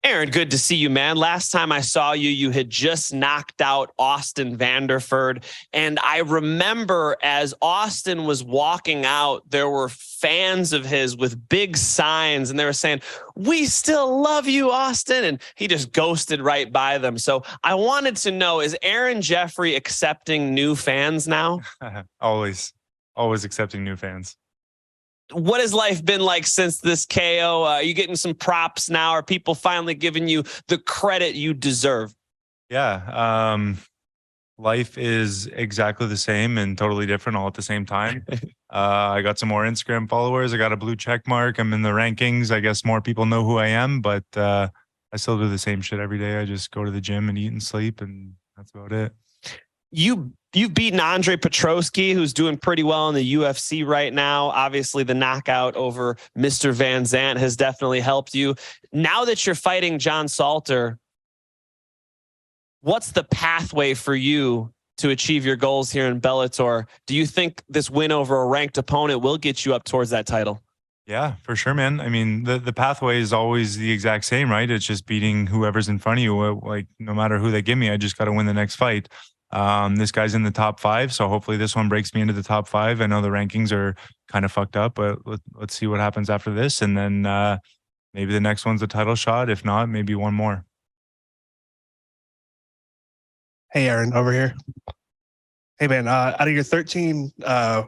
Aaron, good to see you, man. Last time I saw you, you had just knocked out Austin Vanderford. And I remember as Austin was walking out, there were fans of his with big signs and they were saying, "We still love you, Austin." And he just ghosted right by them. So I wanted to know, is Aaron Jeffery accepting new fans now? Always accepting new fans. What has life been like since this KO? Are you getting some props now? Are people finally giving you the credit you deserve? Yeah. Life is exactly the same and totally different all at the same time. I got some more Instagram followers. I got a blue check mark. I'm in the rankings. I guess more people know who I am, but I still do the same shit every day. I just go to the gym and eat and sleep, and that's about it. You've beaten Andre Petrosky, who's doing pretty well in the UFC right now. Obviously, the knockout over Mr. Van Zandt has definitely helped you. Now that you're fighting John Salter, what's the pathway for you to achieve your goals here in Bellator? Do you think this win over a ranked opponent will get you up towards that title? Yeah, for sure, man. I mean, the pathway is always the exact same, right? It's just beating whoever's in front of you. Like, no matter who they give me, I just got to win the next fight. This guy's in the top 5, so hopefully this one breaks me into the top 5. I know the rankings are kind of fucked up, but let's see what happens after this, and then maybe the next one's a title shot. If not, maybe one more. Hey, Aaron, over here. Hey, man, out of your 13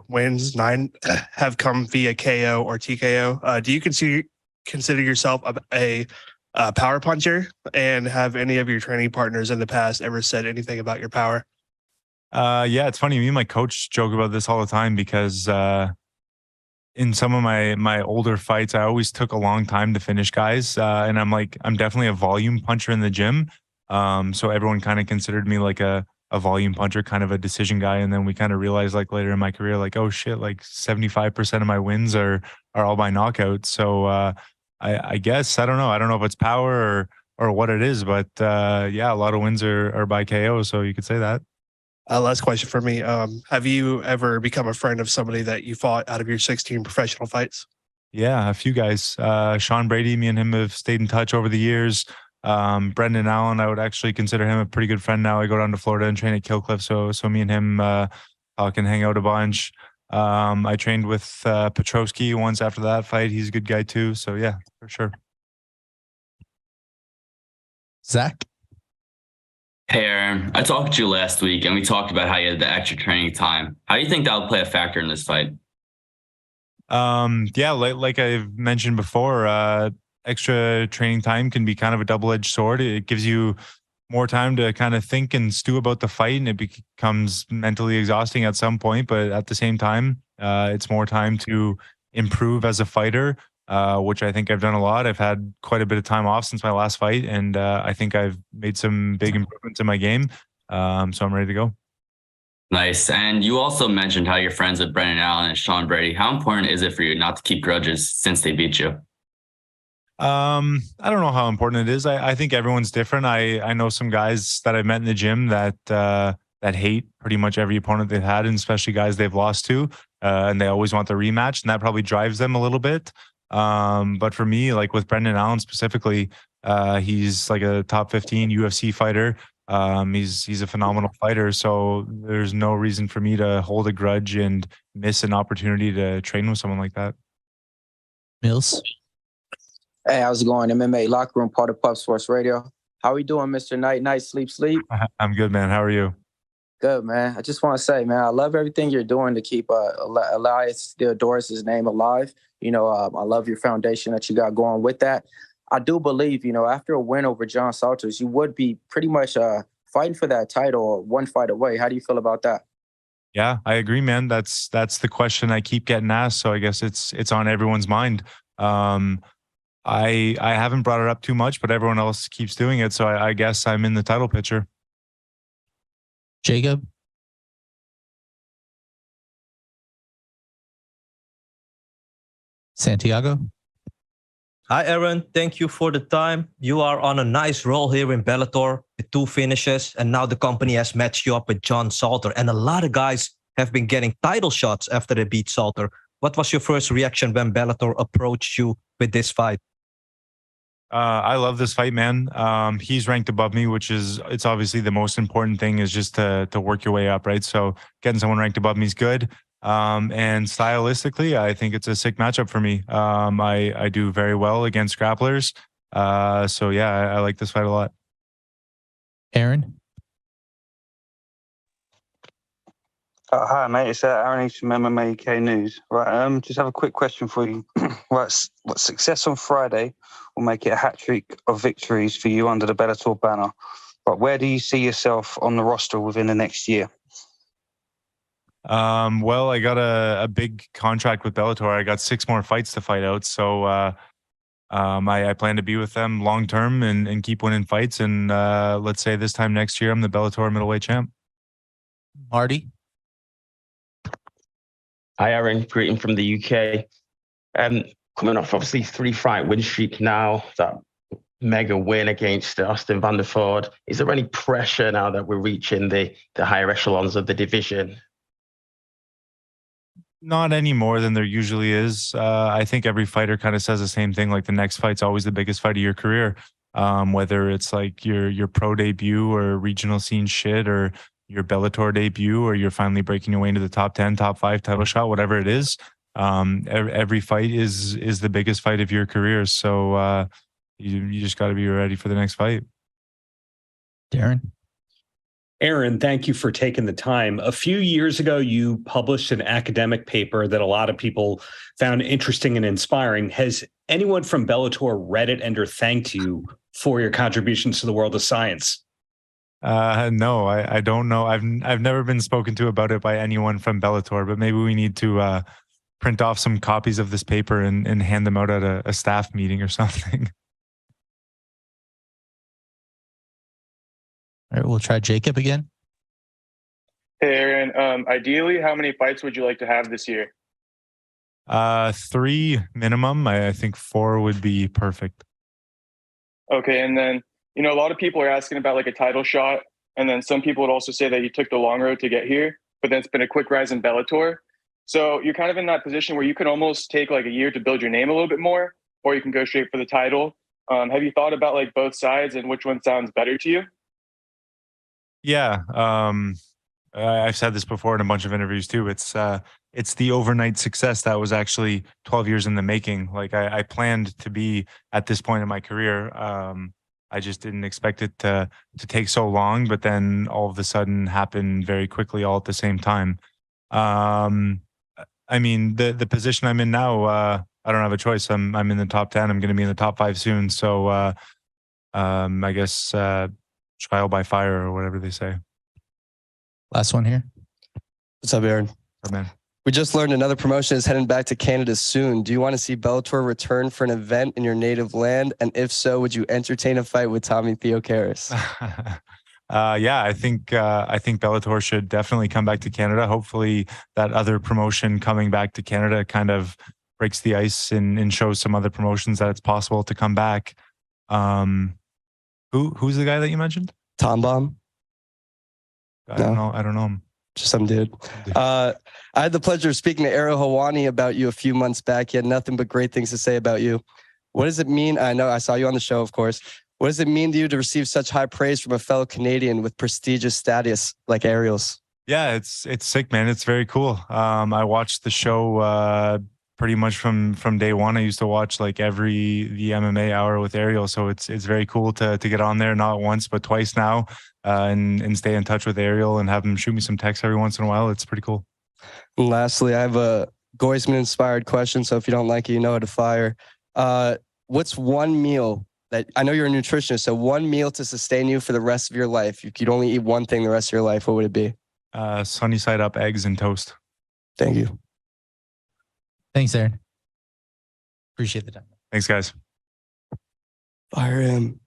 wins, 9 have come via KO or TKO. Do you consider yourself a power puncher? And have any of your training partners in the past ever said anything about your power? Yeah, it's funny. Me and my coach joke about this all the time because in some of my older fights, I always took a long time to finish guys. And I'm definitely a volume puncher in the gym. So everyone kind of considered me like a volume puncher, kind of a decision guy. And then we kind of realized like later in my career, like, oh shit, like 75% of my wins are all by knockout. So I guess, I don't know. I don't know if it's power or what it is, but yeah, a lot of wins are by KO. So you could say that. Last question for me. Have you ever become a friend of somebody that you fought out of your 16 professional fights? Yeah, a few guys. Sean Brady, me and him have stayed in touch over the years. Brendan Allen, I would actually consider him a pretty good friend now. I go down to Florida and train at Kill Cliff, so me and him can hang out a bunch. I trained with Petrosky once after that fight. He's a good guy too. So yeah, for sure. Zach? Hey, Aaron. I talked to you last week, and we talked about how you had the extra training time. How do you think that will play a factor in this fight? Yeah, like I've mentioned before, extra training time can be kind of a double-edged sword. It gives you more time to kind of think and stew about the fight, and it becomes mentally exhausting at some point. But at the same time, it's more time to improve as a fighter, which I think I've done a lot. I've had quite a bit of time off since my last fight, and I think I've made some big improvements in my game. So I'm ready to go. Nice. And you also mentioned how you're friends with Brendan Allen and Sean Brady. How important is it for you not to keep grudges since they beat you? I don't know how important it is. I think everyone's different. I know some guys that I've met in the gym that hate pretty much every opponent they've had, and especially guys they've lost to, and they always want the rematch, and that probably drives them a little bit. But for me, like with Brendan Allen specifically, he's like a top 15 UFC fighter. He's a phenomenal fighter, so there's no reason for me to hold a grudge and miss an opportunity to train with someone like that. Mills? Hey, how's it going? MMA Locker Room, part of Pub Sports Radio. How are we doing, Mr. Night, sleep? I'm good, man. How are you? Good, man. I just want to say, man, I love everything you're doing to keep Elias Theodoros' name alive. You know, I love your foundation that you got going with that. I do believe, you know, after a win over John Salters, you would be pretty much fighting for that title one fight away. How do you feel about that? Yeah, I agree, man. That's the question I keep getting asked. So I guess it's on everyone's mind. I haven't brought it up too much, but everyone else keeps doing it. So I guess I'm in the title picture. Jacob? Santiago? Hi, Aaron. Thank you for the time. You are on a nice roll here in Bellator with 2 finishes, and now the company has matched you up with John Salter, and a lot of guys have been getting title shots after they beat Salter. What was your first reaction when Bellator approached you with this fight? I love this fight, man. He's ranked above me, it's obviously the most important thing is just to work your way up, right? So getting someone ranked above me is good. And stylistically, I think it's a sick matchup for me. I do very well against grapplers. So yeah, I like this fight a lot. Aaron? Hi, mate. It's Aaron East from MMA UK News. Right, just have a quick question for you. What success on Friday will make it a hat trick of victories for you under the Bellator banner. But where do you see yourself on the roster within the next year? Well, I got a big contract with Bellator. I got 6 more fights to fight out. So I plan to be with them long term and keep winning fights. And let's say this time next year, I'm the Bellator middleweight champ. Marty? Hi, Aaron. Greeting from the UK. Coming off obviously 3-fight win streak now, that mega win against Austin Vanderford. Is there any pressure now that we're reaching the higher echelons of the division? Not any more than there usually is. I think every fighter kind of says the same thing. Like the next fight's always the biggest fight of your career. Whether it's like your pro debut or regional scene shit or your Bellator debut or you're finally breaking your way into the top 10, top 5 title shot, whatever it is. Every fight is the biggest fight of your career. So you just got to be ready for the next fight. Darren? Aaron, thank you for taking the time. A few years ago, you published an academic paper that a lot of people found interesting and inspiring. Has anyone from Bellator read it and or thanked you for your contributions to the world of science? No, I don't know. I've never been spoken to about it by anyone from Bellator, but maybe we need to print off some copies of this paper and hand them out at a staff meeting or something. All right, we'll try Jacob again. Hey, Aaron. Ideally, how many fights would you like to have this year? 3 minimum. I think 4 would be perfect. Okay, and then a lot of people are asking about like a title shot, and then some people would also say that you took the long road to get here, but then it's been a quick rise in Bellator. So you're kind of in that position where you can almost take like a year to build your name a little bit more, or you can go straight for the title. Have you thought about like both sides and which one sounds better to you? Yeah. I've said this before in a bunch of interviews too. It's the overnight success that was actually 12 years in the making. Like I planned to be at this point in my career. I just didn't expect it to take so long, but then all of a sudden happened very quickly all at the same time. I mean, the position I'm in now, I don't have a choice. I'm in the top 10. I'm going to be in the top 5 soon. So I guess trial by fire or whatever they say. Last one here. What's up, Aaron? Oh, man. We just learned another promotion is heading back to Canada soon. Do you want to see Bellator return for an event in your native land? And if so, would you entertain a fight with Tommy Theocaris? Yeah, I think Bellator should definitely come back to Canada. Hopefully that other promotion coming back to Canada kind of breaks the ice and shows some other promotions that it's possible to come back. Who's the guy that you mentioned? Tom Bomb? I don't know him. Just some dude. I had the pleasure of speaking to Ariel Helwani about you a few months back. He had nothing but great things to say about you. What does it mean? I know I saw you on the show, of course. What does it mean to you to receive such high praise from a fellow Canadian with prestigious status like Ariel's? Yeah, it's sick, man. It's very cool. I watched the show pretty much from day one. I used to watch like the MMA hour with Ariel, so it's very cool to get on there, not once but twice now, and stay in touch with Ariel and have him shoot me some texts every once in a while. It's pretty cool. And lastly, I have a Goisman inspired question, so if you don't like it, you know how to fire. What's one meal that I know you're a nutritionist, so one meal to sustain you for the rest of your life? If you could only eat one thing the rest of your life, what would it be? Sunny side up eggs and toast. Thank you. Thanks, Aaron. Appreciate the time. Thanks, guys. Fire him.